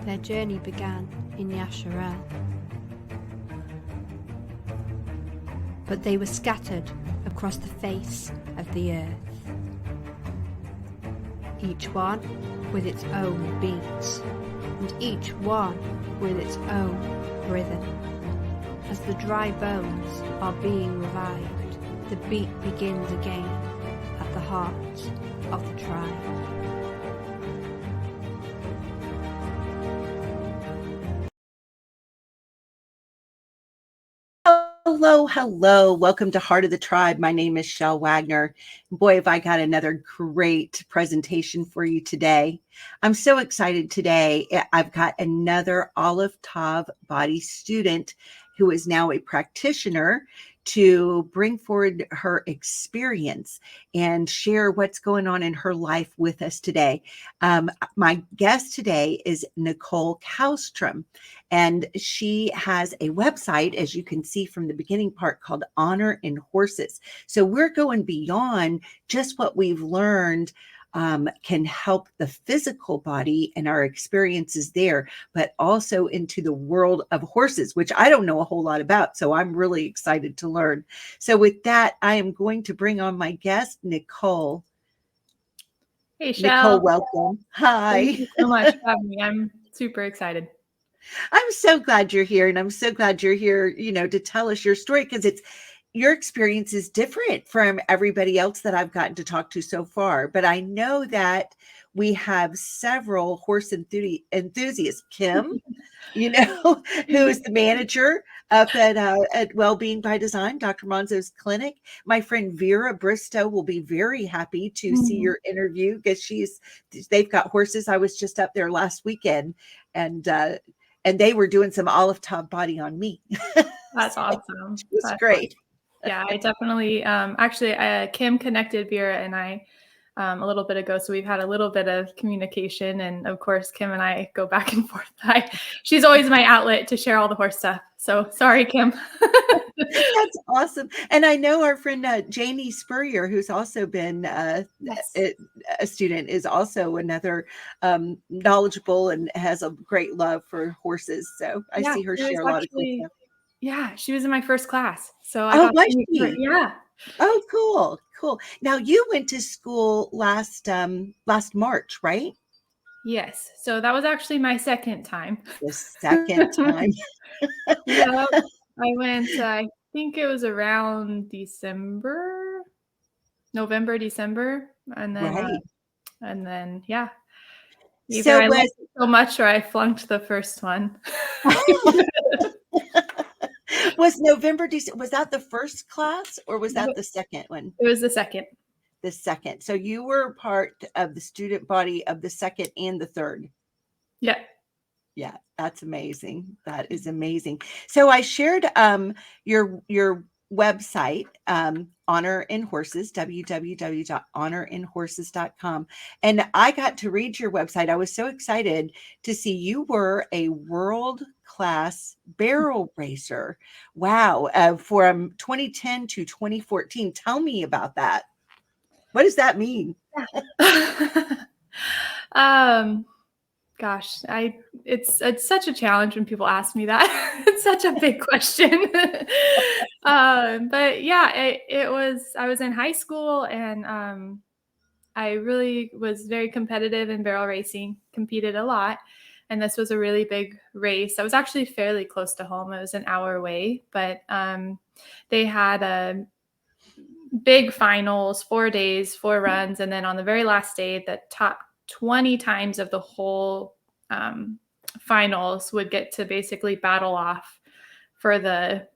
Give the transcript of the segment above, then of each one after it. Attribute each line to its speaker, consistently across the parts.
Speaker 1: Their journey began in Yasharel. But they were scattered across the face of the earth, each one with its own beats, and each one with its own rhythm. As the dry bones are being revived, the beat begins again at the heart of the tribe.
Speaker 2: Hello. Welcome to Heart of the Tribe. My name is Chelle Wagner. Boy, have I got another great presentation for you today. I'm so excited today. I've got another Aleph Tav Body student who is now a practitioner to bring forward her experience and share what's going on in her life with us today. My guest today is Nicole Kallstrom, and she has a website, as you can see from the beginning part, called Honor in Horses. So we're going beyond just what we've learned can help the physical body and our experiences there, but also into the world of horses, which I don't know a whole lot about. So I'm really excited to learn. So with that, I am going to bring on my guest, Nicole.
Speaker 3: Hey, Chelle.
Speaker 2: Nicole, welcome. Hi.
Speaker 3: Thank you so much for having me. I'm super excited.
Speaker 2: I'm so glad you're here. And I'm so glad you're here, to tell us your story, because your experience is different from everybody else that I've gotten to talk to so far. But I know that we have several horse enthusiasts. Kim, who is the manager up at Wellbeing by Design, Dr. Monzo's clinic. My friend Vera Bristow will be very happy to see your interview, because they've got horses. I was just up there last weekend, and they were doing some Aleph Tav Body on me.
Speaker 3: That's awesome.
Speaker 2: It was great.
Speaker 3: Fun. Yeah, I definitely, Kim connected Vera and I a little bit ago. So we've had a little bit of communication, and of course, Kim and I go back and forth. She's always my outlet to share all the horse stuff. So sorry, Kim.
Speaker 2: That's awesome. And I know our friend Janie Spurrier, who's also been a student, is also another knowledgeable and has a great love for horses. So I see her share a lot of cool stuff.
Speaker 3: Yeah, she was in my first class. So
Speaker 2: I got to
Speaker 3: meet her. Yeah.
Speaker 2: Oh, cool. Now you went to school last March, right?
Speaker 3: Yes. So that was actually my second time.
Speaker 2: The second time.
Speaker 3: Yeah. I went, I think it was around November, December. And then, yeah. Either I liked it so much or I flunked the first one.
Speaker 2: Was November, December, was that the first class or was that the second one?
Speaker 3: It was the second.
Speaker 2: The second. So you were part of the student body of the second and the third.
Speaker 3: Yeah.
Speaker 2: Yeah, that's amazing. That is amazing. So I shared your website, Honor in Horses, www.honorinhorses.com. And I got to read your website. I was so excited to see you were a world-class barrel racer. Wow. From 2010 to 2014. Tell me about that. What does that mean?
Speaker 3: Gosh, it's such a challenge when people ask me that. It's such a big question. But yeah, I was in high school, and I really was very competitive in barrel racing, competed a lot. And this was a really big race. I was actually fairly close to home. It was an hour away, but they had a big finals, 4 days, 4 runs. And then on the very last day, the top 20 times of the whole finals would get to basically battle off for the,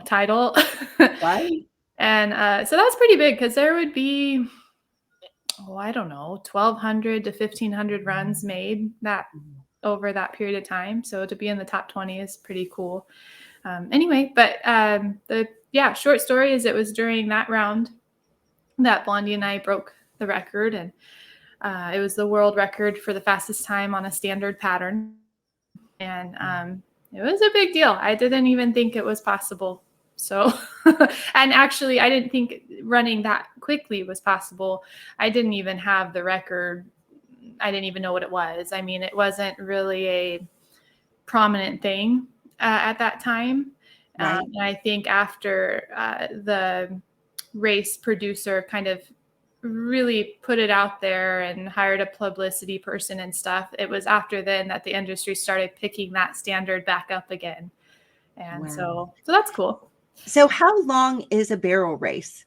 Speaker 3: title.
Speaker 2: Right.
Speaker 3: And so that's pretty big, because there would be, 1,200 to 1,500 runs made over that period of time. So to be in the top 20 is pretty cool. Anyway, but short story is it was during that round that Blondie and I broke the record, and it was the world record for the fastest time on a standard pattern. And it was a big deal. I didn't even think it was possible. So, and actually I didn't think running that quickly was possible. I didn't even have the record I didn't even know what it was. I mean, it wasn't really a prominent thing at that time.
Speaker 2: Right.
Speaker 3: And I think after the race producer kind of really put it out there and hired a publicity person and stuff, it was after then that the industry started picking that standard back up again. And
Speaker 2: Wow.
Speaker 3: so that's cool.
Speaker 2: So how long is a barrel race?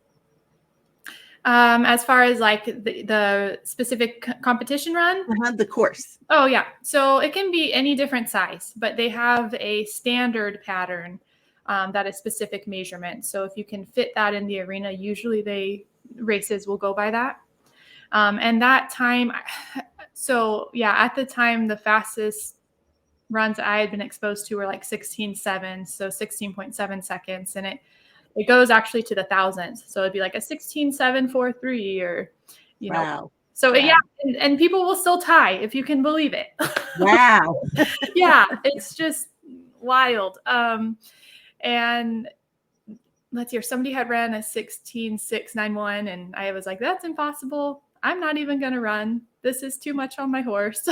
Speaker 3: As far as like the specific competition run?
Speaker 2: The course.
Speaker 3: Oh yeah. So it can be any different size, but they have a standard pattern that is specific measurement. So if you can fit that in the arena, usually races will go by that. And that time, so yeah, at the time, the fastest runs I had been exposed to were like 16.7, so 16.7 seconds. And it goes actually to the thousands. So it'd be like a 16.743 or, you know.
Speaker 2: Wow.
Speaker 3: So
Speaker 2: Wow.
Speaker 3: yeah, and people will still tie if you can believe it.
Speaker 2: Wow.
Speaker 3: Yeah, it's just wild. And let's hear, somebody had ran a 16.691 and I was like, that's impossible. I'm not even going to run. This is too much on my horse.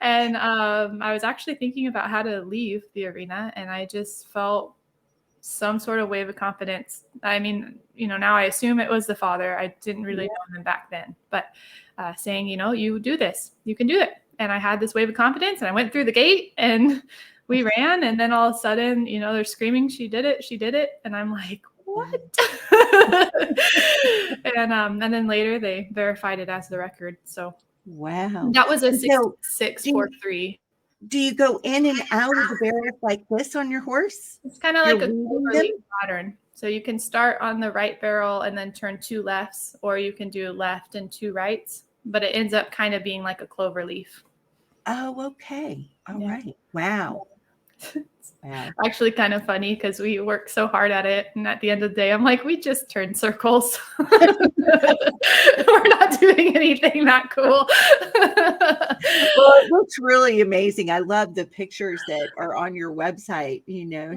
Speaker 3: And I was actually thinking about how to leave the arena, and I just felt some sort of wave of confidence. I mean, now I assume it was the father. I didn't really know him back then, but saying, you do this, you can do it. And I had this wave of confidence, and I went through the gate and we ran, and then all of a sudden, they're screaming, she did it. And I'm like, what? And then later they verified it as the record. So
Speaker 2: wow.
Speaker 3: that was a
Speaker 2: So
Speaker 3: 6.43.
Speaker 2: do you go in and out of the barrel like this on your horse?
Speaker 3: It's kind of like a
Speaker 2: weaving
Speaker 3: cloverleaf pattern. So you can start on the right barrel and then turn 2 lefts, or you can do left and 2 rights, but it ends up kind of being like a clover leaf.
Speaker 2: Oh, okay. All
Speaker 3: Yeah.
Speaker 2: right. Wow. Wow.
Speaker 3: Actually kind of funny because we work so hard at it, and at the end of the day I'm like, we just turn circles. We're not doing anything that cool.
Speaker 2: Well, it looks really amazing. I love the pictures that are on your website,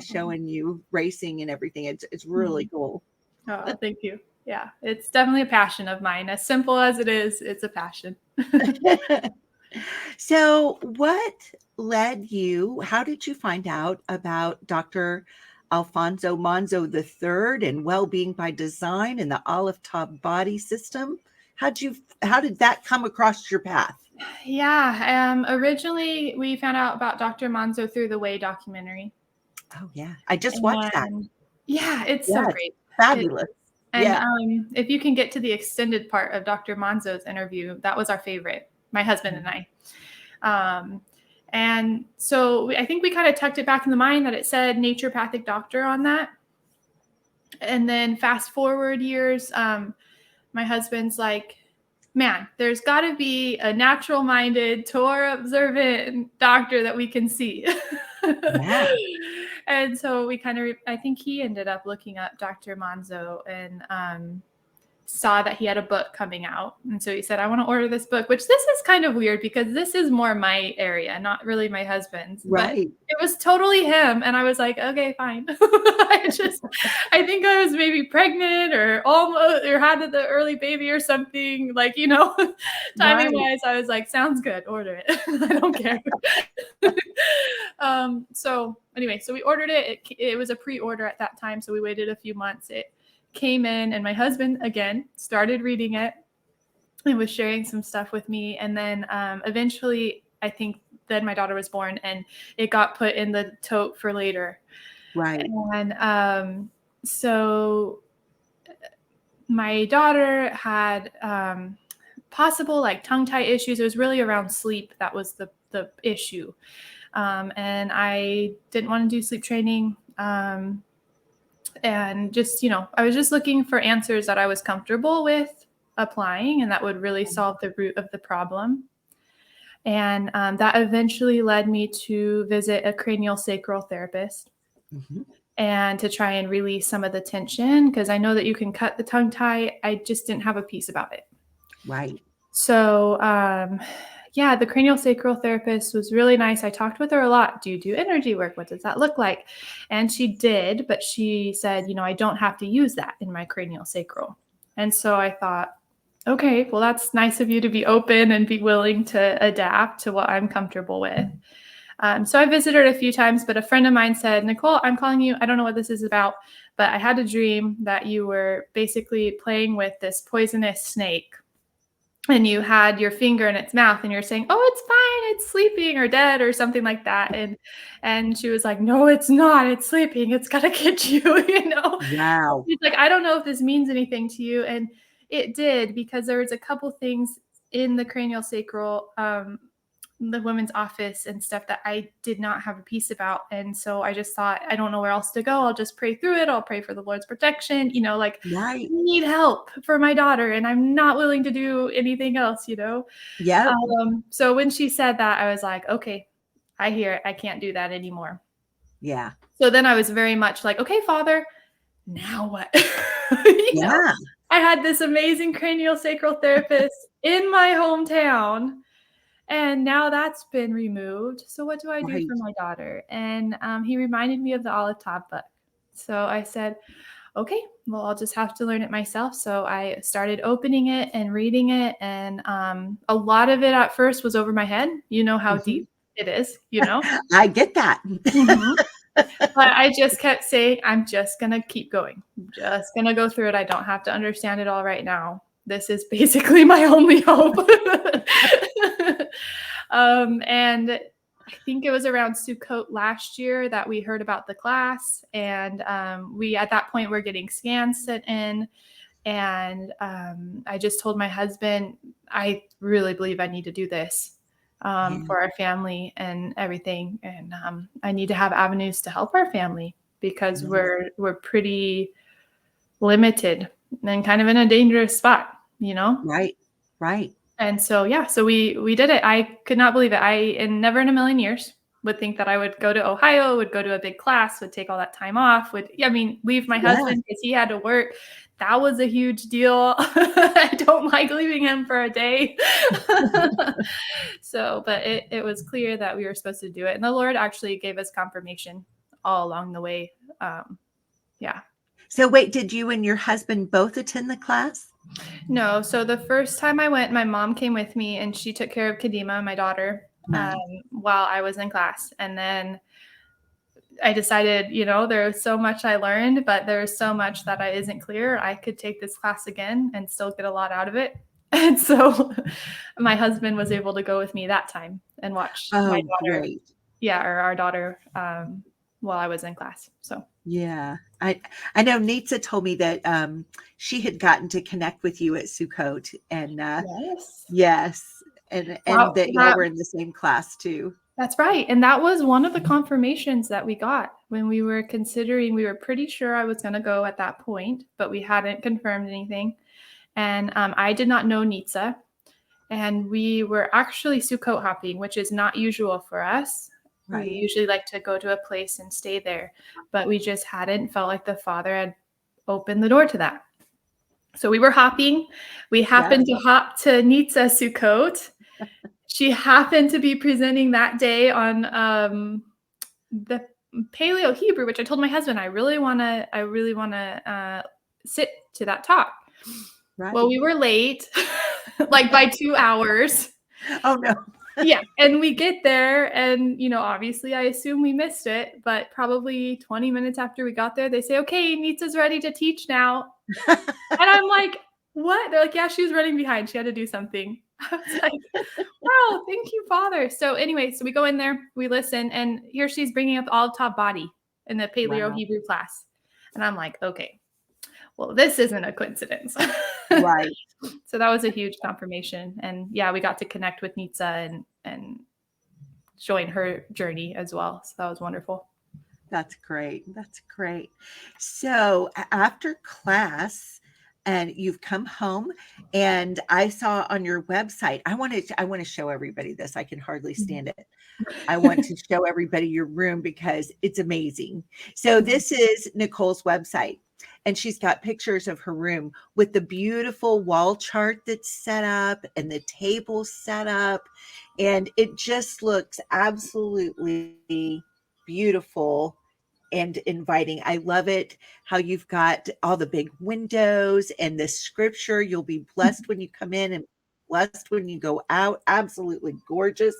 Speaker 2: showing you racing and everything. It's really cool.
Speaker 3: Oh, thank you. Yeah, it's definitely a passion of mine. As simple as it is, it's a passion.
Speaker 2: So how did you find out about Dr. Alfonso Manzo III and Well-Being by Design and the Aleph Tav Body System? How did that come across your path?
Speaker 3: Yeah, originally we found out about Dr. Manzo through the Way documentary.
Speaker 2: Oh yeah, I just watched that.
Speaker 3: Yeah, it's so great.
Speaker 2: Fabulous.
Speaker 3: And if you can get to the extended part of Dr. Manzo's interview, that was our favorite, my husband and I. And so I think we kind of tucked it back in the mind that it said naturopathic doctor on that. And then fast forward years, my husband's like, man, there's got to be a natural-minded, Torah observant doctor that we can see. Yeah. And so we kind of, I think he ended up looking up Dr. Manzo and saw that he had a book coming out. And so he said, I want to order this book, which this is kind of weird because this is more my area, not really my husband's.
Speaker 2: Right.
Speaker 3: But it was totally him. And I was like, okay, fine. I think I was maybe pregnant or almost, or had the early baby or something, like, timing wise, I was like, sounds good, order it. I don't care. So anyway, so we ordered it. It was a pre-order at that time. So we waited a few months. It came in and my husband again started reading it and was sharing some stuff with me. And then eventually, I think then my daughter was born and it got put in the tote for later.
Speaker 2: Right.
Speaker 3: And so my daughter had possible like tongue tie issues. It was really around sleep. That was the issue. And I didn't want to do sleep training. And just, I was just looking for answers that I was comfortable with applying and that would really solve the root of the problem. And that eventually led me to visit a cranial sacral therapist and to try and release some of the tension because I know that you can cut the tongue tie. I just didn't have a peace about it.
Speaker 2: Right.
Speaker 3: So, yeah, the cranial sacral therapist was really nice. I talked with her a lot. Do you do energy work? What does that look like? And she did, but she said, I don't have to use that in my cranial sacral. And so I thought, Okay, well, that's nice of you to be open and be willing to adapt to what I'm comfortable with. So I visited a few times, but a friend of mine said, Nicole, I'm calling you. I don't know what this is about, but I had a dream that you were basically playing with this poisonous snake and you had your finger in its mouth and you're saying, oh, it's fine, it's sleeping or dead or something like that. And she was like, no, it's not, it's sleeping, it's gonna get you.
Speaker 2: Wow.
Speaker 3: She's like, I don't know if this means anything to you. And it did, because there was a couple things in the cranial sacral, the women's office and stuff that I did not have a peace about. And so I just thought, I don't know where else to go. I'll just pray through it. I'll pray for the Lord's protection, like
Speaker 2: Right.
Speaker 3: I need help for my daughter and I'm not willing to do anything else,
Speaker 2: Yep.
Speaker 3: So when she said that, I was like, okay, I hear it. I can't do that anymore.
Speaker 2: Yeah.
Speaker 3: So then I was very much like, okay, Father, now what?
Speaker 2: Yeah.
Speaker 3: I had this amazing cranial sacral therapist in my hometown. And now that's been removed. So what do I do
Speaker 2: Right.
Speaker 3: for my daughter? And he reminded me of the Aleph Tav book. So I said, okay, well, I'll just have to learn it myself. So I started opening it and reading it. And a lot of it at first was over my head. You know how deep it is,
Speaker 2: I get that.
Speaker 3: But I just kept saying, I'm just going to keep going. I'm just going to go through it. I don't have to understand it all right now. This is basically my only hope. And I think it was around Sukkot last year that we heard about the class. And we, at that point, were getting scans sent in. And I just told my husband, I really believe I need to do this for our family and everything. And I need to have avenues to help our family because we're pretty limited and kind of in a dangerous spot,
Speaker 2: Right. Right.
Speaker 3: And so, yeah, so we did it. I could not believe it. And never in a million years would think that I would go to Ohio, would go to a big class, would take all that time off, leave my husband because he had to work. That was a huge deal. I don't like leaving him for a day. But it was clear that we were supposed to do it. And the Lord actually gave us confirmation all along the way. Yeah.
Speaker 2: So wait, did you and your husband both attend the class?
Speaker 3: No. So the first time I went, my mom came with me and she took care of Kadima, my daughter, while I was in class. And then I decided, there's so much I learned, but there's so much that isn't clear. I could take this class again and still get a lot out of it. And so my husband was able to go with me that time and watch my daughter.
Speaker 2: Great.
Speaker 3: Yeah, or our daughter while I was in class. So
Speaker 2: yeah, I know Nitsa told me that she had gotten to connect with you at Sukkot, and yes, and that y'all were in the same class too.
Speaker 3: That's right. And that was one of the confirmations that we got when we were considering. We were pretty sure I was going to go at that point, but we hadn't confirmed anything. And I did not know Nitsa. And we were actually Sukkot hopping, which is not usual for us. Right. We usually like to go to a place and stay there, but we just hadn't felt like the Father had opened the door to that. So we were hopping. We happened to hop to Nitsa Sukkot. She happened to be presenting that day on the Paleo Hebrew, which I told my husband I really want to sit to that talk. Right. Well, we were late, like by 2 hours.
Speaker 2: Oh no.
Speaker 3: Yeah. And we get there and, obviously I assume we missed it, but probably 20 minutes after we got there, they say, okay, Nitsa's ready to teach now. And I'm like, what? They're like, yeah, she was running behind. She had to do something. I was like, wow, thank you, Father. So anyway, so we go in there, we listen, and here she's bringing up Aleph Tav Body in the Paleo Hebrew class. And I'm like, okay, well, this isn't a coincidence.
Speaker 2: Right.
Speaker 3: So that was a huge confirmation. And yeah, we got to connect with Nitsa and join her journey as well. So that was wonderful.
Speaker 2: That's great. That's great. So after class, and you've come home, and I saw on your website, I want to show everybody this. I can hardly stand it. I want to show everybody your room because it's amazing. So this is Nicole's website, and she's got pictures of her room with the beautiful wall chart that's set up and the table set up, and it just looks absolutely beautiful. and inviting. I love it how you've got all the big windows and the scripture. You'll be blessed when you come in and blessed when you go out. Absolutely gorgeous.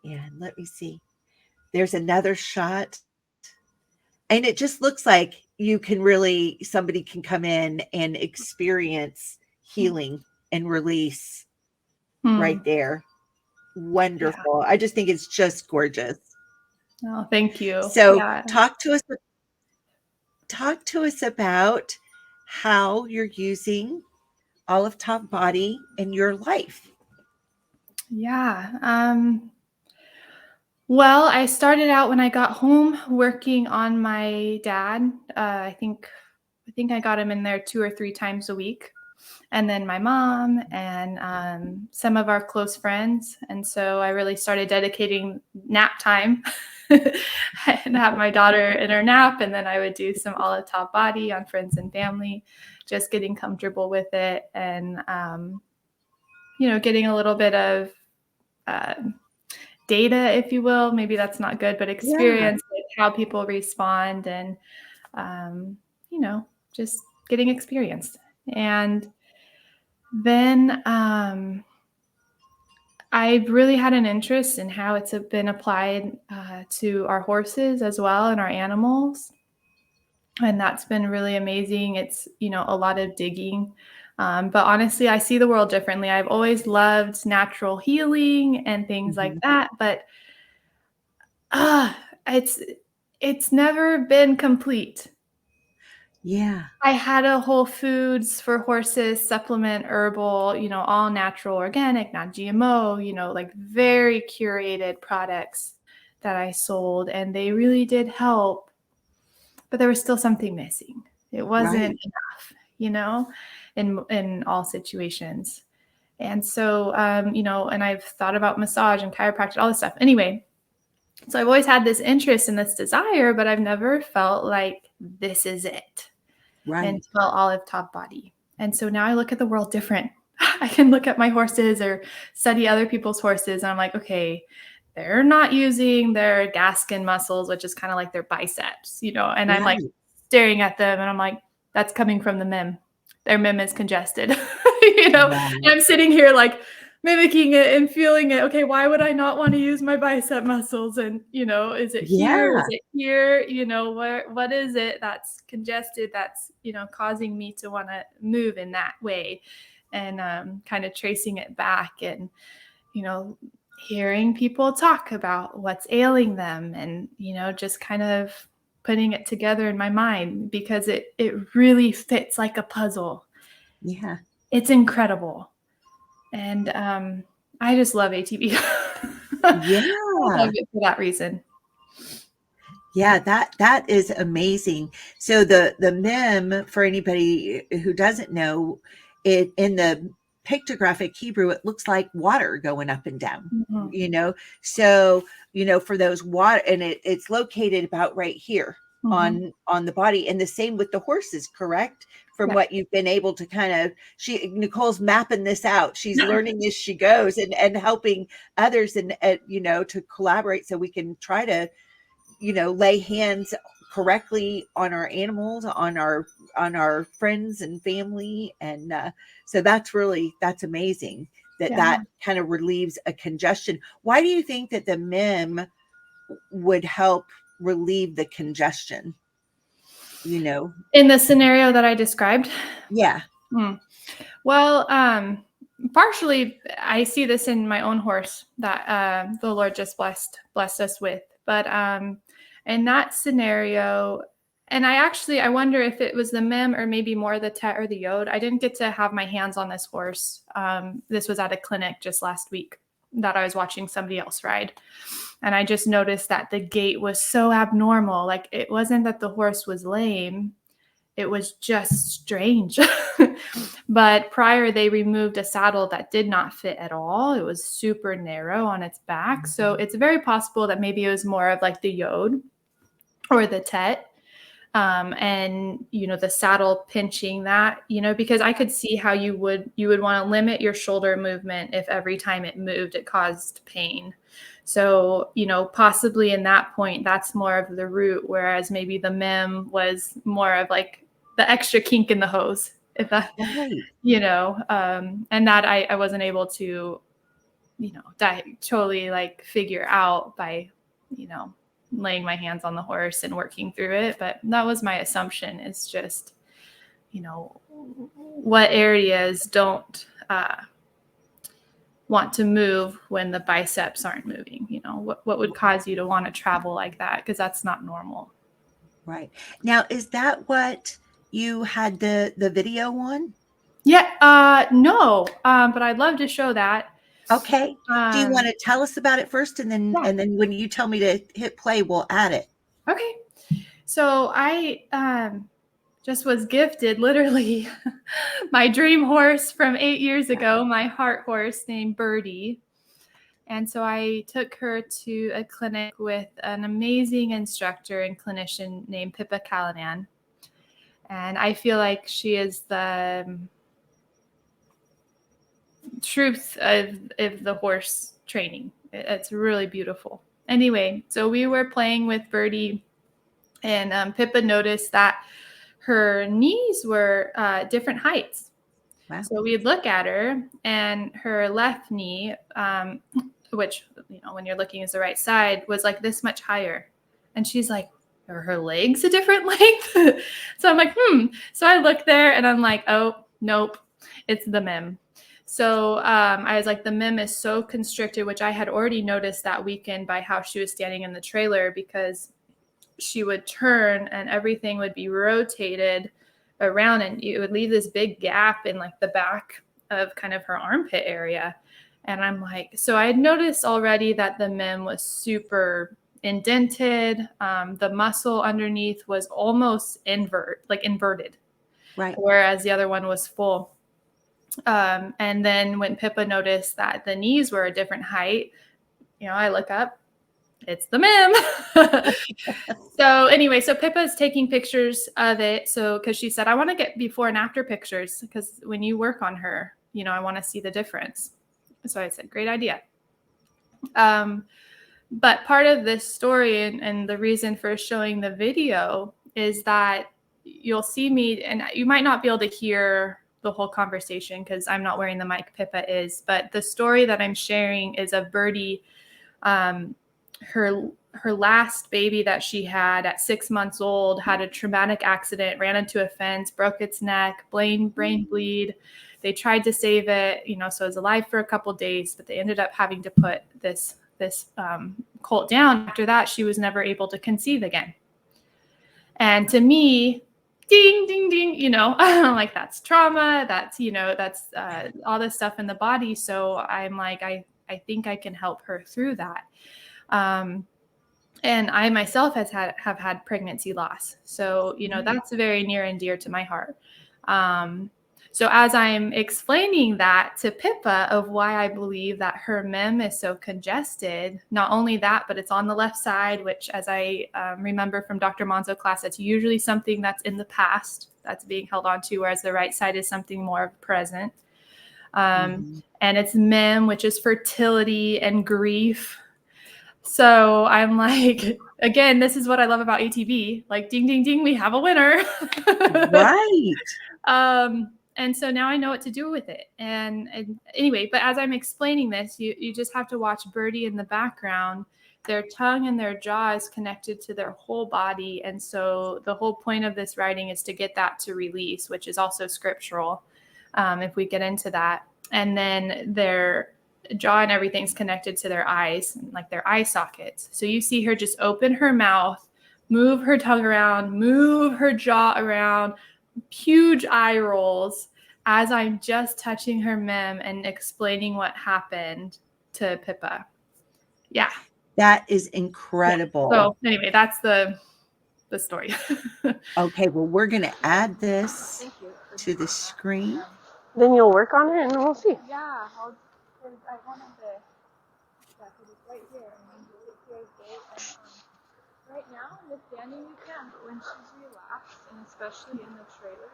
Speaker 2: And let me see. There's another shot. And it just looks like you can really, somebody can come in and experience healing and release right there. Wonderful. I just think it's just gorgeous.
Speaker 3: Oh, thank you.
Speaker 2: So
Speaker 3: Yeah.
Speaker 2: talk to us about how you're using Aleph Tav Body in your life.
Speaker 3: Yeah. Well, I started out when I got home working on my dad. I think I got him in there 2 or 3 times a week. And then my mom and some of our close friends. And so I really started dedicating nap time and have my daughter in her nap. And then I would do some Aleph Tav Body on friends and family, just getting comfortable with it. And, getting a little bit of data, if you will. Maybe that's not good, but experience with how people respond and, just getting experience. And then I really had an interest in how it's been applied to our horses as well and our animals. And that's been really amazing. It's, a lot of digging. But honestly, I see the world differently. I've always loved natural healing and things like that. But it's never been complete.
Speaker 2: Yeah.
Speaker 3: I had a Whole Foods for horses supplement, herbal, all natural, organic, not GMO, like very curated products that I sold, and they really did help, but there was still something missing. It wasn't enough, in all situations. And so, and I've thought about massage and chiropractic, all this stuff. Anyway, so I've always had this interest and this desire, but I've never felt like this is it. Until Aleph Tav Body. And so now I look at the world different. I can look at my horses or study other people's horses, and I'm like, okay, they're not using their gaskin muscles, which is kind of like their biceps, and I'm like staring at them and I'm like, that's coming from the mem. Their mem is congested, and I'm sitting here like mimicking it and feeling it. Okay, why would I not want to use my bicep muscles? And, is it here? Is it here? What is it that's congested that's, causing me to want to move in that way? And kind of tracing it back and, hearing people talk about what's ailing them and, just kind of putting it together in my mind because it really fits like a puzzle.
Speaker 2: Yeah.
Speaker 3: It's incredible. And I just love ATB.
Speaker 2: Yeah.
Speaker 3: I love it for that reason.
Speaker 2: Yeah, that is amazing. So the mem, for anybody who doesn't know, it in the pictographic Hebrew, it looks like water going up and down. So for those water, and it's located about right here on the body, and the same with the horses, correct? From what you've been able to kind of, Nicole's mapping this out. She's learning as she goes and helping others and to collaborate so we can try to lay hands correctly on our animals, on our friends and family. And so that's amazing that kind of relieves a congestion. Why do you think that the mem would help relieve the congestion?
Speaker 3: In the scenario that I described?
Speaker 2: Yeah.
Speaker 3: Well, partially I see this in my own horse that the Lord just blessed us with. But in that scenario, and I wonder if it was the mem or maybe more the tet or the yod. I didn't get to have my hands on this horse. This was at a clinic just last week that I was watching somebody else ride. And I just noticed that the gait was so abnormal. Like it wasn't that the horse was lame. It was just strange. But prior, they removed a saddle that did not fit at all. It was super narrow on its back. So it's very possible that maybe it was more of like the yod or the tet. And, the saddle pinching that, because I could see how you would want to limit your shoulder movement if every time it moved, it caused pain. So, possibly in that point, that's more of the root, whereas maybe the mem was more of like the extra kink in the hose, if that,
Speaker 2: Right.
Speaker 3: and that I wasn't able to, totally like figure out by, laying my hands on the horse and working through it. But that was my assumption, is just, what areas don't want to move when the biceps aren't moving. What would cause you to want to travel like that? Because that's not normal.
Speaker 2: Right. Now, is that what you had the video on?
Speaker 3: Yeah. No. But I'd love to show that.
Speaker 2: Okay. Do you want to tell us about it first, and then
Speaker 3: Yeah.
Speaker 2: when you tell me to hit play, we'll add it.
Speaker 3: Okay. So I just was gifted literally my dream horse from 8 years ago, my heart horse named Birdie. And so I took her to a clinic with an amazing instructor and clinician named Pippa Callanan. And I feel like she is the truth of the horse training. It's really beautiful. Anyway, so we were playing with Birdie, and Pippa noticed that her knees were different heights.
Speaker 2: Wow.
Speaker 3: So we'd look at her, and her left knee, which, when you're looking is the right side, was like this much higher. And she's like, are her legs a different length? So I'm like, So I look there and I'm like, oh, nope, it's the mem. So I was like, the mem is so constricted, which I had already noticed that weekend by how she was standing in the trailer, because she would turn and everything would be rotated around, and it would leave this big gap in like the back of kind of her armpit area. And I'm like, so I had noticed already that the mem was super indented. The muscle underneath was almost inverted.
Speaker 2: Right.
Speaker 3: Whereas the other one was full. And then when Pippa noticed that the knees were a different height, I look up, it's the mem. So anyway, so Pippa's taking pictures of it. So, because she said, I want to get before and after pictures, because when you work on her, I want to see the difference. So I said, great idea. But part of this story and the reason for showing the video is that you'll see me, and you might not be able to hear the whole conversation because I'm not wearing the mic, Pippa is, but the story that I'm sharing is of Birdie. Her last baby that she had at 6 months old had a traumatic accident, ran into a fence, broke its neck, brain bleed. They tried to save it, so it was alive for a couple days, but they ended up having to put this colt down. After that, she was never able to conceive again. And to me, ding, ding, ding, like that's trauma. That's, that's all this stuff in the body. So I'm like, I think I can help her through that. And I myself have had pregnancy loss. So, that's very near and dear to my heart. So as I'm explaining that to Pippa of why I believe that her mem is so congested, not only that, but it's on the left side, which as I remember from Dr. Monzo class, that's usually something that's in the past that's being held on to, whereas the right side is something more present. And it's mem, which is fertility and grief. So I'm like, again, this is what I love about ATB. Like, ding, ding, ding, we have a winner.
Speaker 2: Right.
Speaker 3: And so now I know what to do with it. And anyway, but as I'm explaining this, you just have to watch Birdie in the background. Their tongue and their jaw is connected to their whole body. And so the whole point of this writing is to get that to release, which is also scriptural, if we get into that. And then their jaw and everything's connected to their eyes, like their eye sockets. So you see her just open her mouth, move her tongue around, move her jaw around, huge eye rolls as I'm just touching her mem and explaining what happened to Pippa. Yeah.
Speaker 2: That is incredible.
Speaker 3: Yeah. So anyway, that's the story.
Speaker 2: Okay, well, we're going to add this to the screen.
Speaker 4: Then you'll work on it and we'll see.
Speaker 3: Yeah, I wanted to put it right here and then just sit here and right now in the standing we can, but when she's relaxed and especially in the trailer,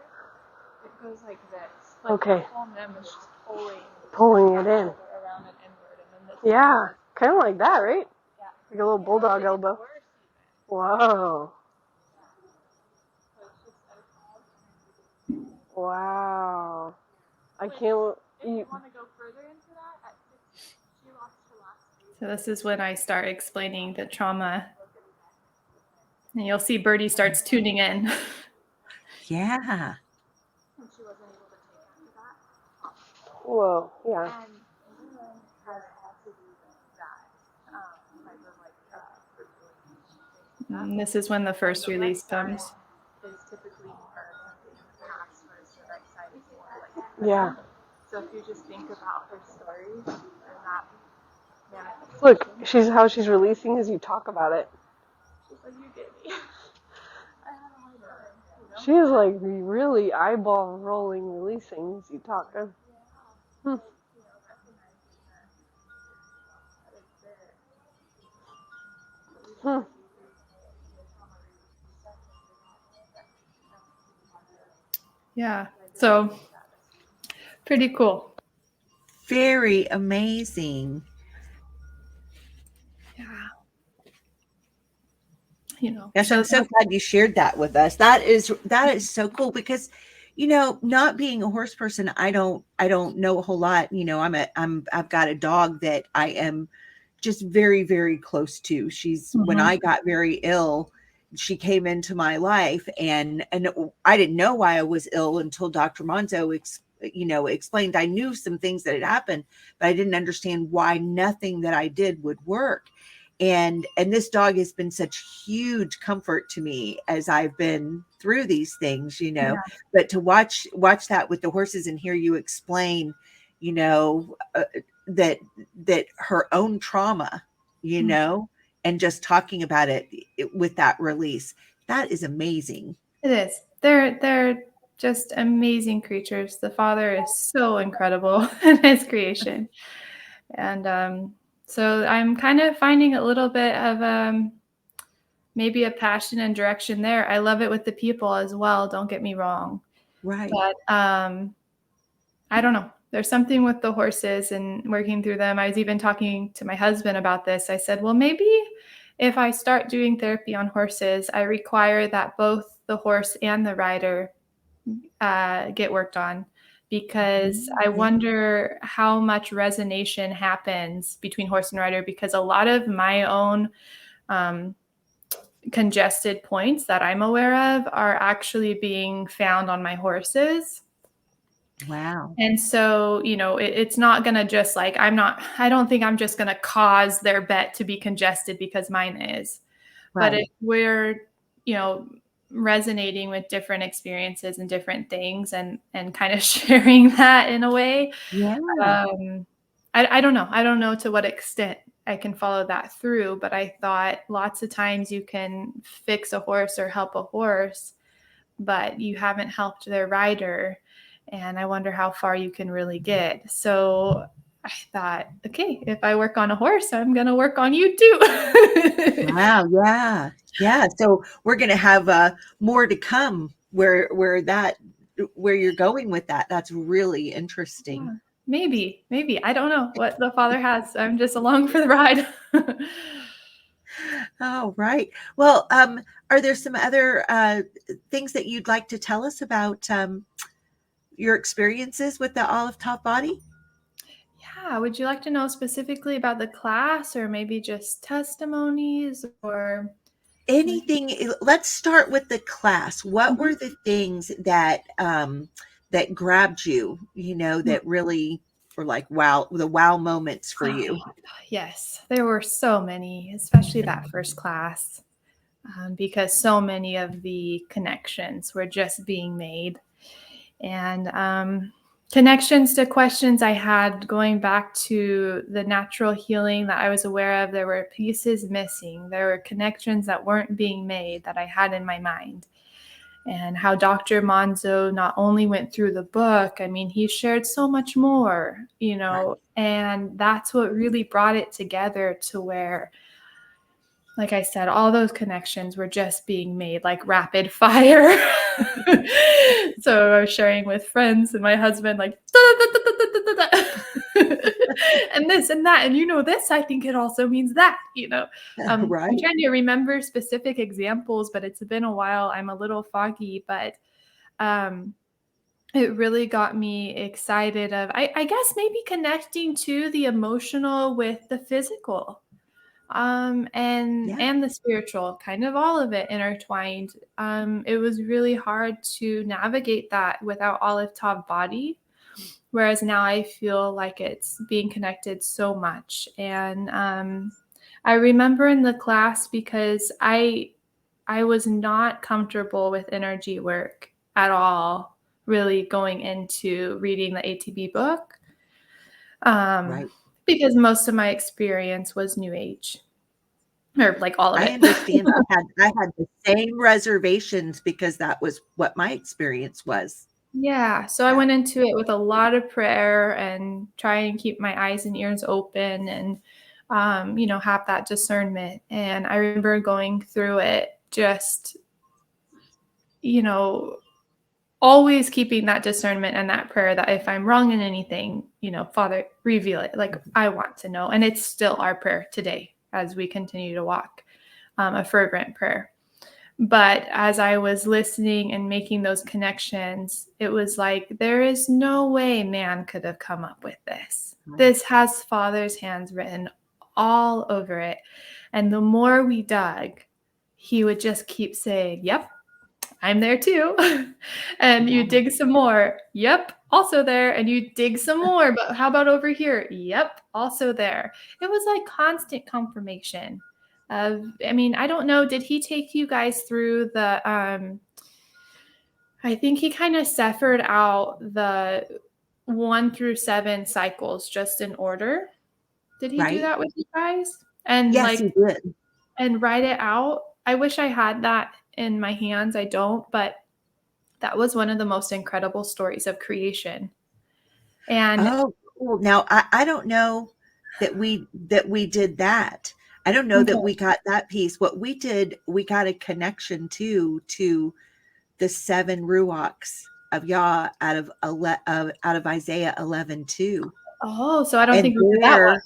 Speaker 3: it goes like this. Like
Speaker 4: Okay.
Speaker 3: the whole mem is just pulling
Speaker 4: Pulling it in.
Speaker 3: around and inward, and then this.
Speaker 4: Yeah. Kind of like that, right? Yeah. Like a little bulldog elbow. Wow. Wow. I can't. You want to go further into that? She lost her last.
Speaker 3: So this is when I start explaining the trauma. And you'll see Birdie starts tuning in.
Speaker 2: Yeah.
Speaker 5: She wasn't able to take after that.
Speaker 4: Whoa. Yeah.
Speaker 5: And everyone has had to do that type of
Speaker 3: And this is when the first release comes.
Speaker 5: is typically more in the past, whereas the right side is more like.
Speaker 4: Yeah.
Speaker 5: So if you just think about her stories and that manifests.
Speaker 4: Look, she's releasing as you talk about it.
Speaker 5: She's like, you get me. I had a hard time.
Speaker 4: She is like really eyeball rolling, releasing as you talk.
Speaker 3: Yeah. So pretty cool.
Speaker 2: Very amazing.
Speaker 3: Yeah. You know,
Speaker 2: Yes, I'm so glad you shared that with us. That is so cool because, you know, not being a horse person, I don't know a whole lot. You know, I've got a dog that I am just very, very close to. She's when I got very ill, she came into my life and I didn't know why I was ill until Dr. Monzo explained. I knew some things that had happened, but I didn't understand why nothing that I did would work. And this dog has been such huge comfort to me as I've been through these things, you know. Yeah. But to watch that with the horses and hear you explain, you know, that her own trauma, you know, and just talking about it with that release, that is amazing.
Speaker 3: It is. They're just amazing creatures. The Father is so incredible in his creation. And so I'm kind of finding a little bit of maybe a passion and direction there. I love it with the people as well. Don't get me wrong.
Speaker 2: Right.
Speaker 3: But I don't know. There's something with the horses and working through them. I was even talking to my husband about this. I said, well, maybe if I start doing therapy on horses, I require that both the horse and the rider get worked on. Because I wonder how much resonation happens between horse and rider, because a lot of my own congested points that I'm aware of are actually being found on my horses.
Speaker 2: Wow.
Speaker 3: And so, you know, it's not going to just like, I don't think I'm just going to cause their bet to be congested because mine is. Right. But if we're, you know, resonating with different experiences and different things and kind of sharing that in a way.
Speaker 2: Yeah.
Speaker 3: I don't know. I don't know to what extent I can follow that through, but I thought lots of times you can fix a horse or help a horse, but you haven't helped their rider. And I wonder how far you can really get. So I thought, okay, if I work on a horse, I'm going to work on you too.
Speaker 2: Wow. Yeah. Yeah. So we're going to have more to come where you're going with that. That's really interesting.
Speaker 3: Yeah, maybe. I don't know what the Father has. I'm just along for the ride.
Speaker 2: Oh, right. Well, are there some other things that you'd like to tell us about your experiences with the Aleph Tav Body?
Speaker 3: Yeah. Would you like to know specifically about the class or maybe just testimonies or
Speaker 2: anything? Let's start with the class. What were the things that that grabbed you, you know, that really were like, wow, the wow moments for you?
Speaker 3: Yes, there were so many, especially that first class, because so many of the connections were just being made. And connections to questions I had going back to the natural healing that I was aware of. There were pieces missing. There were connections that weren't being made that I had in my mind. And how Dr. Monzo not only went through the book, I mean, he shared so much more, you know, and that's what really brought it together to where like I said, all those connections were just being made like rapid fire. So I was sharing with friends and my husband, like, and this and that. And this, I think it also means that, I'm
Speaker 2: Right.
Speaker 3: trying to remember specific examples, but it's been a while. I'm a little foggy, but it really got me excited of, I guess maybe connecting to the emotional with the physical. And
Speaker 2: Yeah.
Speaker 3: the spiritual, kind of all of it intertwined. It was really hard to navigate that without Aleph Tav Body, whereas now I feel like it's being connected so much. And I remember in the class, because I was not comfortable with energy work at all, really going into reading the ATB book.
Speaker 2: Right.
Speaker 3: Because most of my experience was New Age, or like all of
Speaker 2: I
Speaker 3: it.
Speaker 2: understand. I had the same reservations because that was what my experience was.
Speaker 3: Yeah. So I
Speaker 2: Yeah.
Speaker 3: went into it with a lot of prayer and try and keep my eyes and ears open and, have that discernment. And I remember going through it just, always keeping that discernment and that prayer that if I'm wrong in anything, Father, reveal it. Like, I want to know. And it's still our prayer today as we continue to walk, a fervent prayer. But as I was listening and making those connections, it was like, there is no way man could have come up with this.
Speaker 2: Right.
Speaker 3: This has Father's hands written all over it. And the more we dug, he would just keep saying, yep, I'm there too. And you dig some more. Yep, also there. And you dig some more. But how about over here? Yep, also there. It was like constant confirmation of, I don't know, did he take you guys through the I think he kind of separated out the 1 through 7 cycles just in order. Did he do
Speaker 2: Right.
Speaker 3: that with you guys? And
Speaker 2: Yes, he did.
Speaker 3: and write it out? I wish I had that in my hands. I don't, but that was one of the most incredible stories of creation. And
Speaker 2: Oh, cool. Now I don't know that we did that. I don't know that
Speaker 3: okay.
Speaker 2: we got that piece. What we did, we got a connection to the 7 ruachs of Yah out of Isaiah 11:2,
Speaker 3: Oh, so I don't
Speaker 2: and
Speaker 3: think we did that one.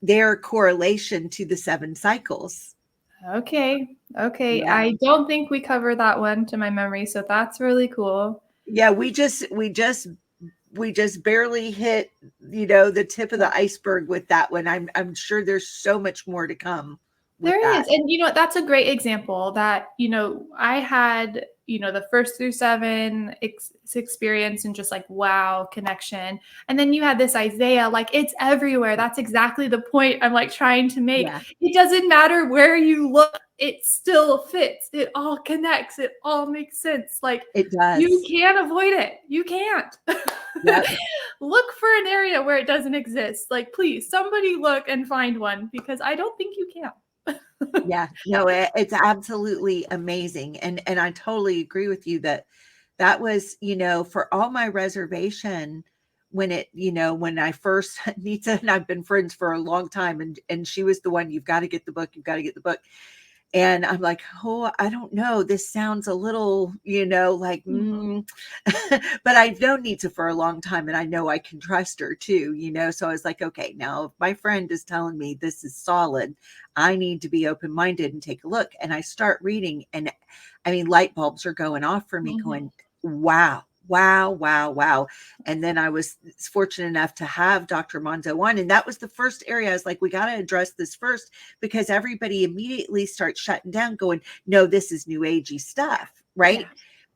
Speaker 2: their correlation to the 7 cycles.
Speaker 3: Okay. Okay.
Speaker 2: Yeah.
Speaker 3: I don't think we covered that one to my memory, so that's really cool.
Speaker 2: Yeah, we just barely hit, the tip of the iceberg with that one. I'm sure there's so much more to come with
Speaker 3: There is.
Speaker 2: that.
Speaker 3: And that's a great example that, I had, the 1st through 7 experience and just like, wow, connection. And then you had this Isaiah, like it's everywhere. That's exactly the point I'm like trying to make.
Speaker 2: Yeah,
Speaker 3: It doesn't matter where you look, it still fits. It all connects. It all makes sense. Like
Speaker 2: it
Speaker 3: you
Speaker 2: does.
Speaker 3: can't avoid it. You can't.
Speaker 2: Yep.
Speaker 3: Look for an area where it doesn't exist. Like, please, somebody look and find one, because I don't think you can.
Speaker 2: Yeah, no, it's absolutely amazing. And I totally agree with you that was, for all my reservation when I first Nita and I've been friends for a long time, and she was the one, you've got to get the book, you've got to get the book. And I'm like, oh, I don't know. This sounds a little, like, but I've known Nita for a long time and I know I can trust her too, So I was like, okay, now if my friend is telling me this is solid, I need to be open-minded and take a look. And I start reading, and light bulbs are going off for me, going, wow. Wow, wow, wow. And then I was fortunate enough to have Dr. Monzo on. And that was the first area I was like, we got to address this first, because everybody immediately starts shutting down, going, no, this is new agey stuff. Right.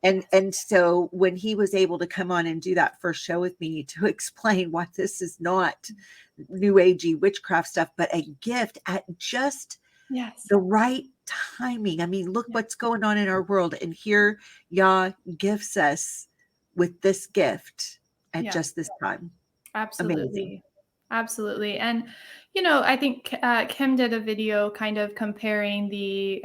Speaker 3: Yeah.
Speaker 2: And so when he was able to come on and do that first show with me to explain why this is not new agey witchcraft stuff, but a gift at just the right timing. Look what's going on in our world. And here Yah gifts us with this gift at just this time.
Speaker 3: Absolutely.
Speaker 2: Amazing.
Speaker 3: Absolutely. And, I think Kim did a video kind of comparing the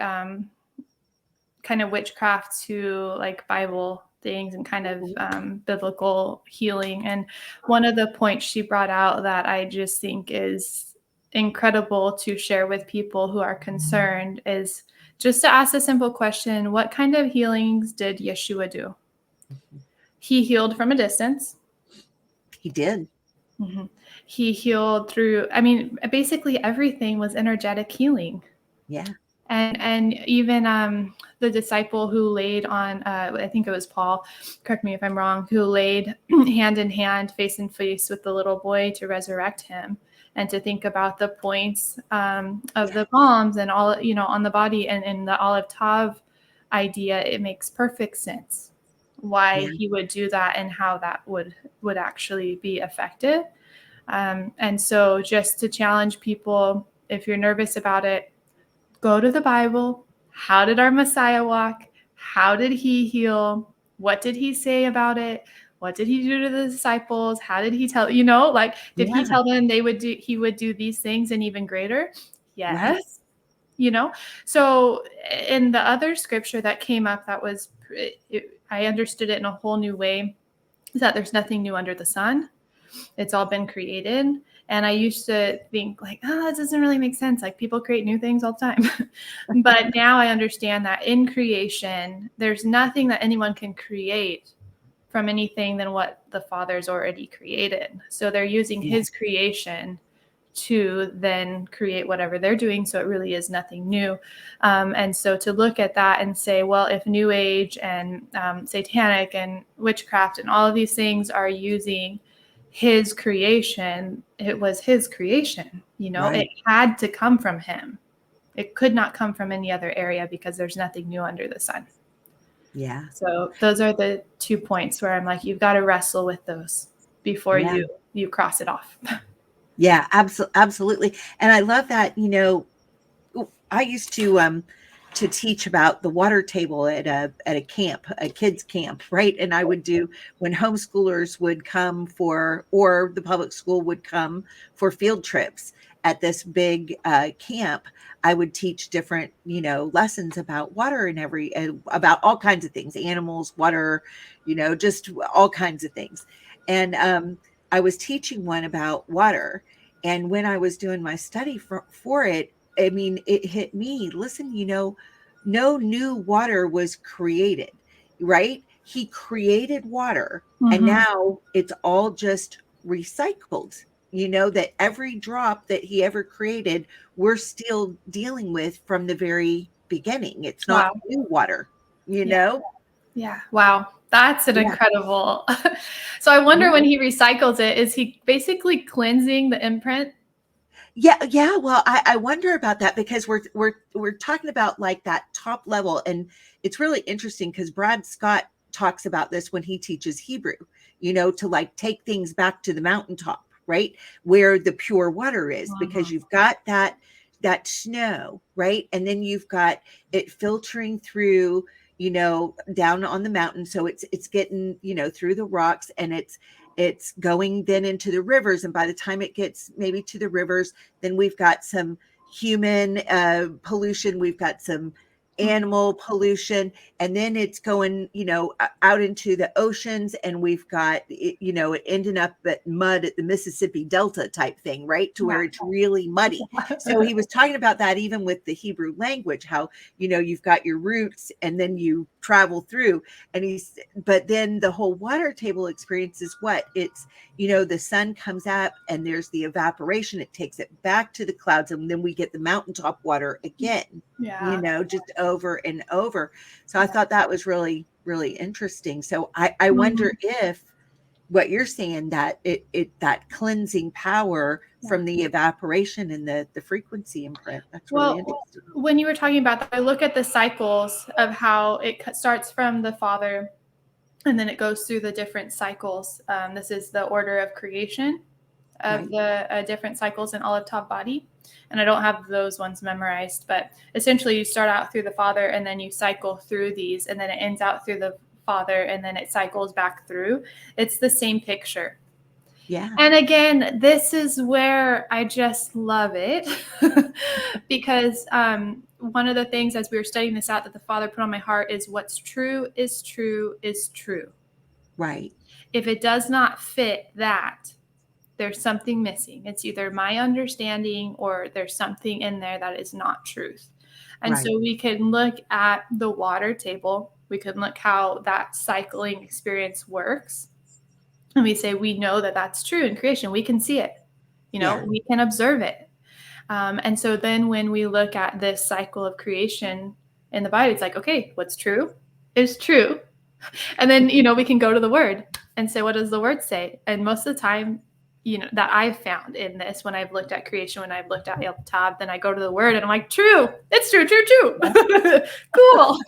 Speaker 3: kind of witchcraft to like Bible things and kind of biblical healing. And one of the points she brought out that I just think is incredible to share with people who are concerned is just to ask a simple question. What kind of healings did Yeshua do? He healed from a distance.
Speaker 2: He did.
Speaker 3: Mm-hmm. He healed through, I mean, basically everything was energetic healing.
Speaker 2: Yeah.
Speaker 3: And even the disciple who laid on, I think it was Paul, correct me if I'm wrong, who laid hand in hand, face in face with the little boy to resurrect him, and to think about the points of the palms and all, on the body, and in the Aleph Tav idea, it makes perfect sense why he would do that and how that would actually be effective. And so just to challenge people, if you're nervous about it, go to the Bible. How did our Messiah walk? How did he heal? What did he say about it? What did he do to the disciples? How did he tell, did he tell them he would do these things and even greater? Yes. Right. So in the other scripture that came up, that was, I understood it in a whole new way, is that there's nothing new under the sun. It's all been created. And I used to think like, that doesn't really make sense. Like, people create new things all the time. But now I understand that in creation, there's nothing that anyone can create from anything than what the Father's already created. So they're using his creation to then create whatever they're doing. So it really is nothing new. And so to look at that and say, well, if New Age and satanic and witchcraft and all of these things are using his creation, it was his creation, it had to come from him. It could not come from any other area because there's nothing new under the sun. Yeah. So those are the 2 points where I'm like, you've got to wrestle with those before you cross it off.
Speaker 2: Yeah, absolutely. And I love that, I used to teach about the water table at a camp, a kids camp, right? And I would do, when homeschoolers would come or the public school would come for field trips at this big camp, I would teach different, lessons about water and about all kinds of things, animals, water, just all kinds of things. And I was teaching one about water. And when I was doing my study for it, I mean, it hit me. Listen, no new water was created, right? He created water, and now it's all just recycled. That every drop that he ever created, we're still dealing with from the very beginning. It's not new water, know?
Speaker 3: Yeah. Wow. That's an incredible. So I wonder when he recycles it, is he basically cleansing the imprint?
Speaker 2: Yeah. Well, I wonder about that, because we're talking about like that top level, and it's really interesting because Brad Scott talks about this when he teaches Hebrew, to like take things back to the mountaintop, right, where the pure water is, because you've got that snow, right, and then you've got it filtering through, down on the mountain, so it's getting through the rocks, and it's going then into the rivers. And by the time it gets maybe to the rivers, then we've got some human pollution, we've got some animal pollution, and then it's going, out into the oceans, and we've got, it ending up at mud at the Mississippi Delta type thing, right? To where it's really muddy. So he was talking about that even with the Hebrew language, how, you've got your roots and then you travel through, and but then the whole water table experience is what? It's, the sun comes up and there's the evaporation, it takes it back to the clouds, and then we get the mountaintop water again, just over and over. So I thought that was really, really interesting. So I wonder if what you're saying, that that cleansing power from the evaporation and the frequency imprint, that's really interesting.
Speaker 3: When you were talking about that, I look at the cycles of how it starts from the Father and then it goes through the different cycles. This is the order of creation of the different cycles in Aleph Tav Body. And I don't have those ones memorized, but essentially you start out through the Father and then you cycle through these, and then it ends out through the Father and then it cycles back through. It's the same picture. Yeah. And again, this is where I just love it because one of the things as we were studying this out that the Father put on my heart is what's true is true is true.
Speaker 2: Right.
Speaker 3: If it does not fit that, there's something missing. It's either my understanding or there's something in there that is not truth. And so we can look at the water table. We can look how that cycling experience works. And we say, we know that that's true in creation. We can see it, we can observe it. And so then when we look at this cycle of creation in the Bible, it's like, okay, what's true is true. And then, we can go to the word and say, what does the word say? And most of the time, that I've found in this, when I've looked at creation, when I've looked at Aleph Tav, then I go to the word and I'm like, true, it's true, cool,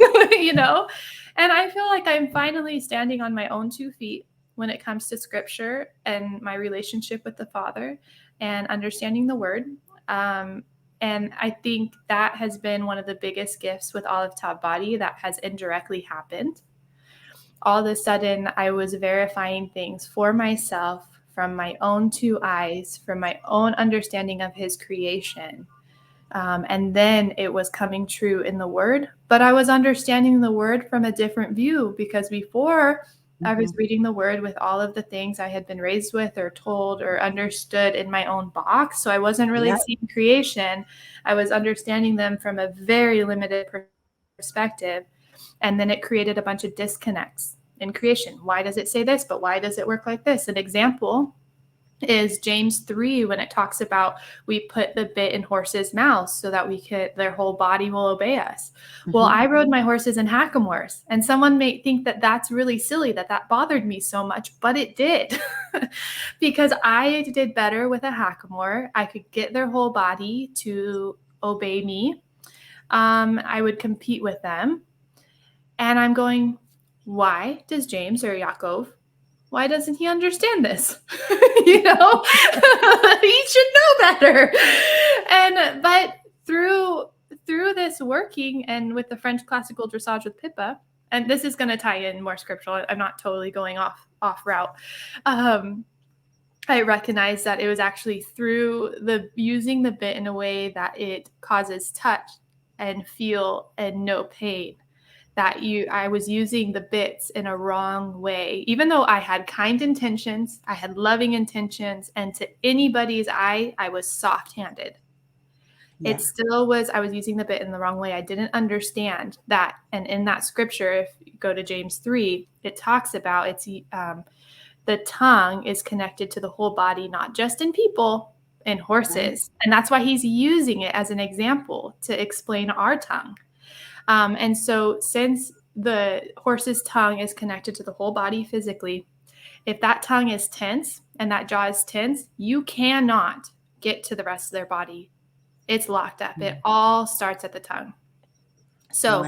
Speaker 3: and I feel like I'm finally standing on my own 2 feet when it comes to scripture and my relationship with the Father and understanding the word. And I think that has been one of the biggest gifts with Aleph Tav Body that has indirectly happened. All of a sudden, I was verifying things for myself from my own 2 eyes, from my own understanding of his creation. And then it was coming true in the word, but I was understanding the word from a different view, because before I was reading the word with all of the things I had been raised with or told or understood in my own box. So I wasn't really seeing creation. I was understanding them from a very limited perspective. And then it created a bunch of disconnects in creation. Why does it say this? But why does it work like this? An example is James 3, when it talks about we put the bit in horses' mouths so that their whole body will obey us. Well, I rode my horses in hackamores, and someone may think that that's really silly, that bothered me so much, but it did. Because I did better with a hackamore. I could get their whole body to obey me. I would compete with them. And I'm going, why does James or Yaakov, why doesn't he understand this? He should know better. But through this working and with the French classical dressage with Pippa, and this is going to tie in more scriptural, I'm not totally going off route. I recognize that it was actually through using the bit in a way that it causes touch and feel and no pain, that I was using the bits in a wrong way. Even though I had kind intentions, I had loving intentions, and to anybody's eye, I was soft-handed. Yeah. It still was, I was using the bit in the wrong way. I didn't understand that. And in that scripture, if you go to James 3, it talks about the tongue is connected to the whole body, not just in people, in horses. And that's why he's using it as an example to explain our tongue. And so since the horse's tongue is connected to the whole body physically, if that tongue is tense and that jaw is tense, you cannot get to the rest of their body. It's locked up. It all starts at the tongue. So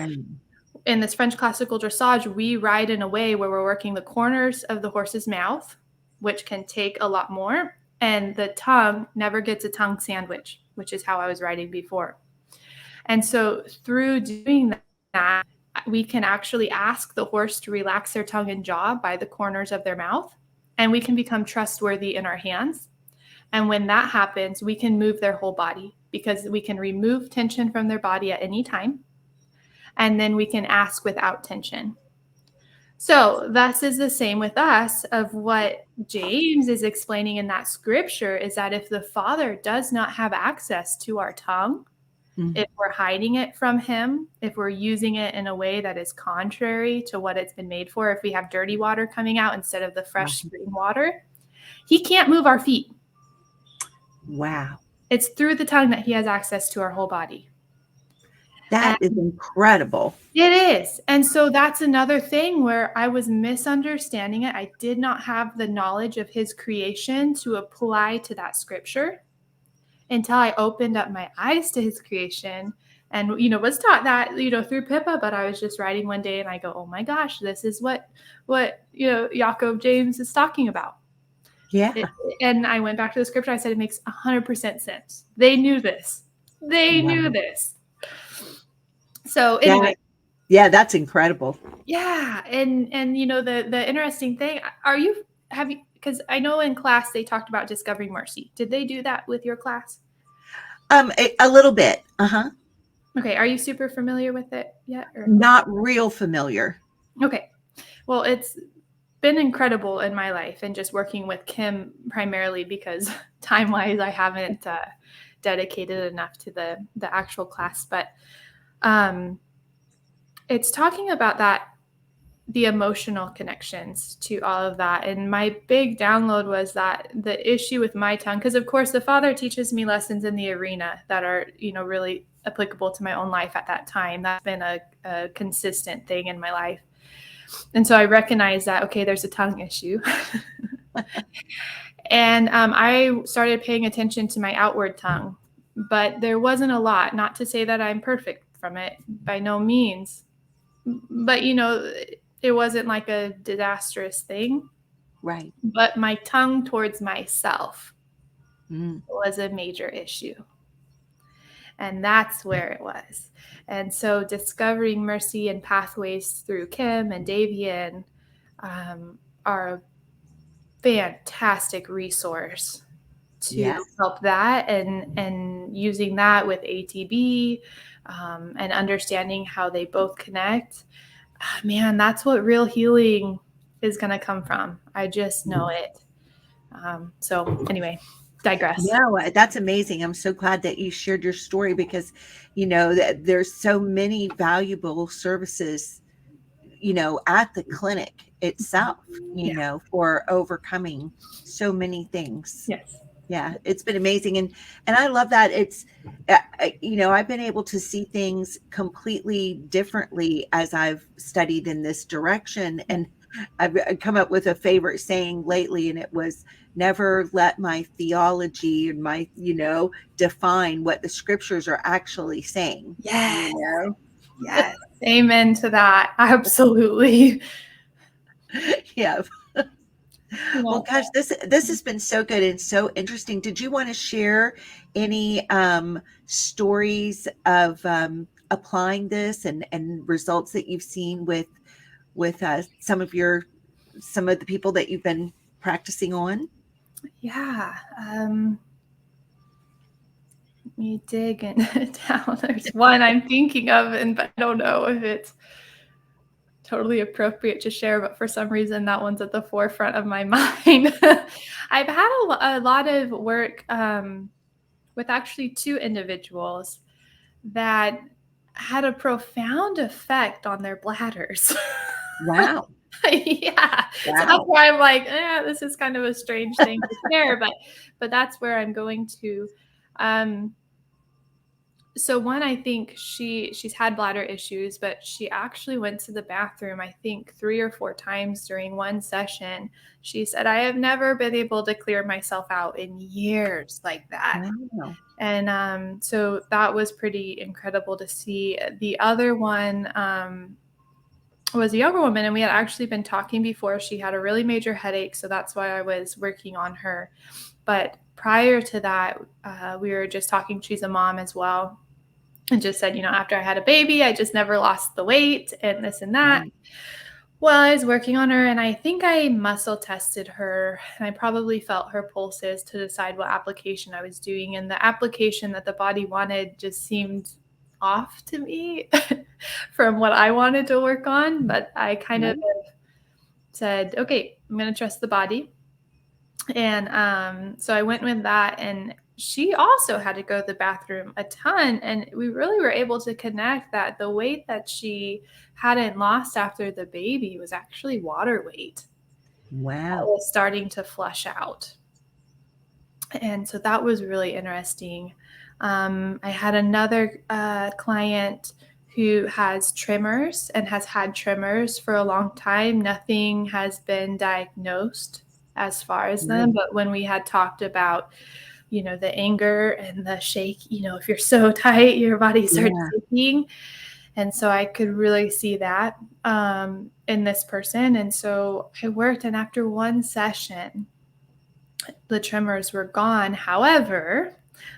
Speaker 3: in this French classical dressage, we ride in a way where we're working the corners of the horse's mouth, which can take a lot more. And the tongue never gets a tongue sandwich, which is how I was riding before. And so through doing that, we can actually ask the horse to relax their tongue and jaw by the corners of their mouth, and we can become trustworthy in our hands. And when that happens, we can move their whole body, because we can remove tension from their body at any time. And then we can ask without tension. So thus is the same with us of what James is explaining in that scripture, is that if the Father does not have access to our tongue, if we're hiding it from him, if we're using it in a way that is contrary to what it's been made for, if we have dirty water coming out instead of the fresh spring water, he can't move our feet.
Speaker 2: Wow.
Speaker 3: It's through the tongue that he has access to our whole body.
Speaker 2: That is incredible.
Speaker 3: It is. And so that's another thing where I was misunderstanding it. I did not have the knowledge of his creation to apply to that scripture until I opened up my eyes to his creation and, was taught that, through Pippa, but I was just writing one day and I go, oh my gosh, this is what Yaakov James is talking about.
Speaker 2: Yeah.
Speaker 3: And I went back to the scripture. I said, it makes 100% sense. They knew this. They knew this. So anyway.
Speaker 2: Yeah, that's incredible.
Speaker 3: Yeah. And the interesting thing, because I know in class they talked about discovering mercy. Did they do that with your class?
Speaker 2: A little bit. Uh-huh.
Speaker 3: Okay. Are you super familiar with it yet? Or?
Speaker 2: Not real familiar.
Speaker 3: Okay. Well, been incredible in my life, and just working with Kim primarily because time-wise I haven't dedicated enough to the actual class. But it's talking about that, the emotional connections to all of that. And my big download was that the issue with my tongue, because of course the Father teaches me lessons in the arena that are, really applicable to my own life at that time. That's been a consistent thing in my life. And so I recognized that, okay, there's a tongue issue. And I started paying attention to my outward tongue, but there wasn't a lot. Not to say that I'm perfect from it, by no means. But, it wasn't like a disastrous thing.
Speaker 2: Right.
Speaker 3: But my tongue towards myself was a major issue. And that's where it was. And so discovering mercy and pathways through Kim and Davian are a fantastic resource to help that, and using that with ATB and understanding how they both connect. Man, that's what real healing is going to come from. I just know it. So anyway, digress.
Speaker 2: Yeah, that's amazing. I'm so glad that you shared your story, because, that there's so many valuable services, at the clinic itself, for overcoming so many things.
Speaker 3: Yes.
Speaker 2: Yeah, it's been amazing. And I love that it's, I've been able to see things completely differently as I've studied in this direction. And I've come up with a favorite saying lately, and it was, never let my theology and my, define what the scriptures are actually saying.
Speaker 3: Yes. Yes. Amen to that. Absolutely.
Speaker 2: Yeah. Well, gosh, this has been so good and so interesting. Did you want to share any stories of applying this and results that you've seen with some of the people that you've been practicing on?
Speaker 3: Yeah. Let me dig down. There's one I'm thinking of, but I don't know if it's totally appropriate to share, but for some reason that one's at the forefront of my mind. I've had a lot of work with actually two individuals that had a profound effect on their bladders.
Speaker 2: Wow.
Speaker 3: Yeah. Wow. So that's why I'm like, this is kind of a strange thing to share, but that's where I'm going to. So one, I think she's had bladder issues, but she actually went to the bathroom, I think 3 or 4 times during one session. She said, I have never been able to clear myself out in years like that. Wow. And so that was pretty incredible to see. The other one was a younger woman, and we had actually been talking before. She had a really major headache, so that's why I was working on her. But prior to that, we were just talking. She's a mom as well. And just said, after I had a baby, I just never lost the weight and this and that. Right. Well, I was working on her, and I think I muscle tested her, and I probably felt her pulses to decide what application I was doing. And the application that the body wanted just seemed off to me from what I wanted to work on. But I kind of said, okay, I'm going to trust the body. And so I went with that, and she also had to go to the bathroom a ton. And we really were able to connect that the weight that she hadn't lost after the baby was actually water weight. Wow. It was starting to flush out. And so that was really interesting. I had another client who has tremors and has had tremors for a long time. Nothing has been diagnosed as far as them. But when we had talked about, the anger and the shake, if you're so tight, your body starts shaking. And so I could really see that in this person. And so I worked, and after one session, the tremors were gone. However,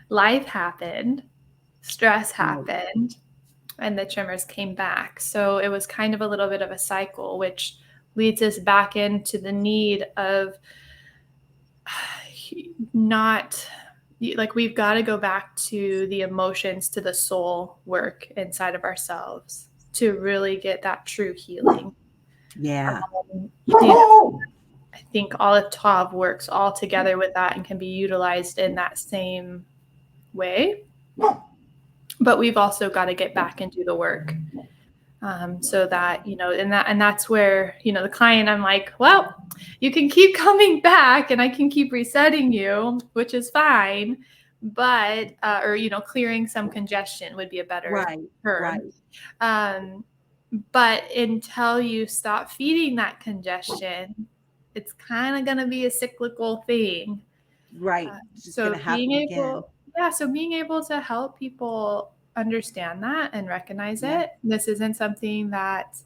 Speaker 3: life happened, stress happened, and the tremors came back. So it was kind of a little bit of a cycle, which leads us back into the need of we've got to go back to the emotions, to the soul work inside of ourselves to really get that true healing.
Speaker 2: Yeah.
Speaker 3: I think Aleph Tav works all together with that and can be utilized in that same way. But we've also got to get back and do the work. So that, and that's where, the client, I'm like, well, you can keep coming back and I can keep resetting you, which is fine. But, clearing some congestion would be a better term. Right. But until you stop feeding that congestion, it's kind of going to be a cyclical thing.
Speaker 2: Right.
Speaker 3: So being able to help people understand that and recognize it. This isn't something that,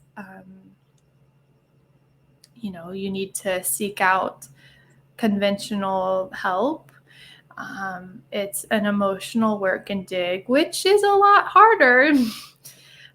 Speaker 3: you need to seek out conventional help. It's an emotional work and dig, which is a lot harder.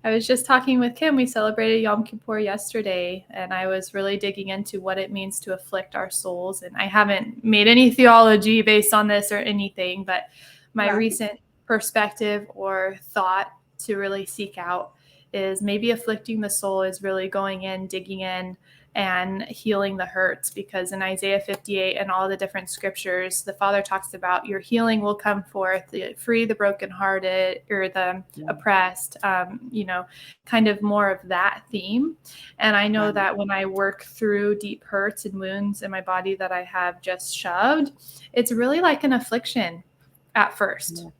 Speaker 3: I was just talking with Kim. We celebrated Yom Kippur yesterday, and I was really digging into what it means to afflict our souls. And I haven't made any theology based on this or anything, but my recent perspective or thought to really seek out is maybe afflicting the soul is really going in, digging in, and healing the hurts, because in Isaiah 58 and all the different scriptures, the Father talks about your healing will come forth, free the brokenhearted or the oppressed, kind of more of that theme. And I know that when I work through deep hurts and wounds in my body that I have just shoved, it's really like an affliction at first. Yeah.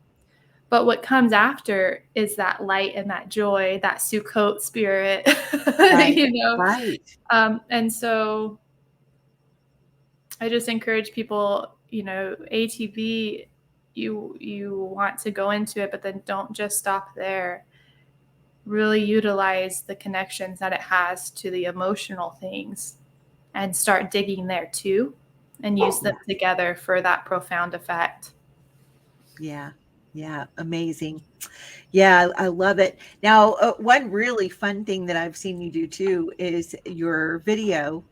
Speaker 3: But what comes after is that light and that joy, that Sukkot spirit, Right. And so I just encourage people, ATB, you want to go into it, but then don't just stop there. Really utilize the connections that it has to the emotional things and start digging there too, and use them together for that profound effect.
Speaker 2: Yeah. Yeah. Amazing. Yeah. I love it. Now, one really fun thing that I've seen you do too is your video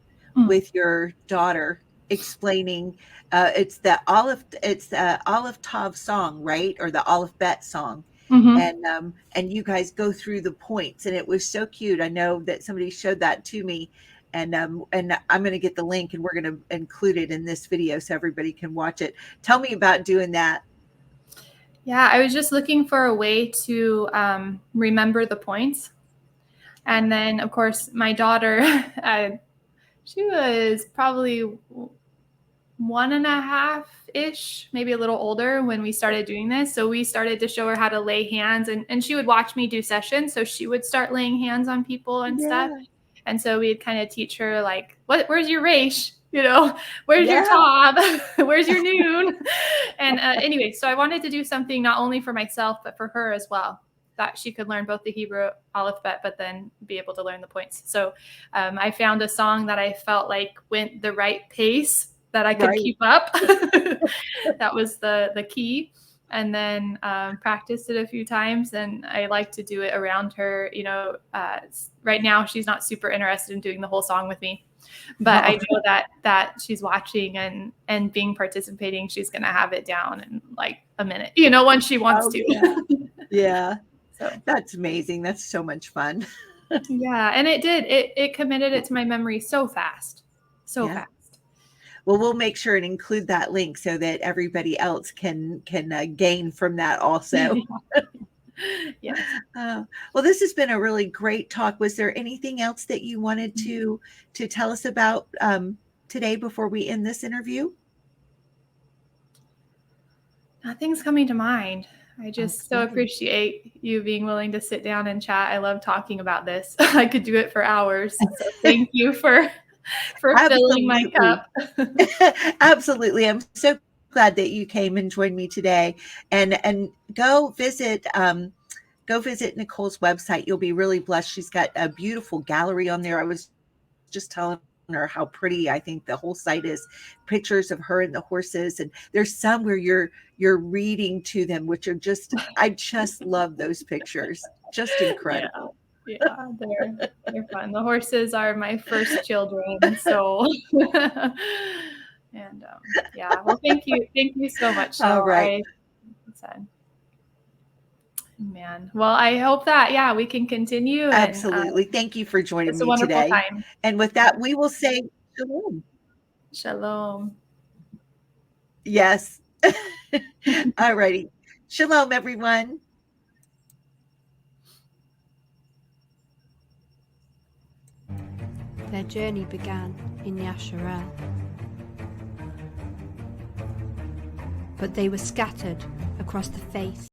Speaker 2: with your daughter explaining, it's the Aleph Tav song, right? Or the Aleph Bet song. Mm-hmm. And you guys go through the points, and it was so cute. I know that somebody showed that to me, and I'm going to get the link, and we're going to include it in this video so everybody can watch it. Tell me about doing that.
Speaker 3: Yeah, I was just looking for a way to remember the points. And then, of course, my daughter, she was probably 1.5-ish, maybe a little older when we started doing this. So we started to show her how to lay hands, and she would watch me do sessions. So she would start laying hands on people and stuff. And so we'd kind of teach her, like, where's your reish? Where's your Tav? Where's your noon? And anyway, so I wanted to do something not only for myself, but for her as well, that she could learn both the Hebrew alphabet, but then be able to learn the points. So I found a song that I felt like went the right pace that I could keep up. That was the key. And then practiced it a few times, and I like to do it around her. Right now she's not super interested in doing the whole song with me, but I know that she's watching and being participating, she's going to have it down in like a minute, once she wants to.
Speaker 2: Yeah. So that's amazing. That's so much fun.
Speaker 3: Yeah. And it committed it to my memory so fast. Fast.
Speaker 2: Well, we'll make sure and include that link so that everybody else can gain from that also.
Speaker 3: Yeah.
Speaker 2: Well, this has been a really great talk. Was there anything else that you wanted to tell us about today before we end this interview?
Speaker 3: Nothing's coming to mind. I just so appreciate you being willing to sit down and chat. I love talking about this. I could do it for hours. So thank you for filling my cup.
Speaker 2: Absolutely. I'm so glad that you came and joined me today, and go visit Nicole's website. You'll be really blessed. She's got a beautiful gallery on there. I was just telling her how pretty I think the whole site is. Pictures of her and the horses, and there's some where you're reading to them, which are just, I just love those pictures. Just incredible.
Speaker 3: Yeah, they're fun. The horses are my first children, so and well, thank you so much.
Speaker 2: All right.
Speaker 3: Man. Well, I hope that, yeah, we can continue. And,
Speaker 2: Absolutely. Thank you for joining
Speaker 3: it's a
Speaker 2: me
Speaker 3: wonderful
Speaker 2: today.
Speaker 3: time.
Speaker 2: And with that, we will say shalom.
Speaker 3: Shalom.
Speaker 2: Yes. All righty. Shalom, everyone.
Speaker 1: Their journey began in Yasharel, but they were scattered across the face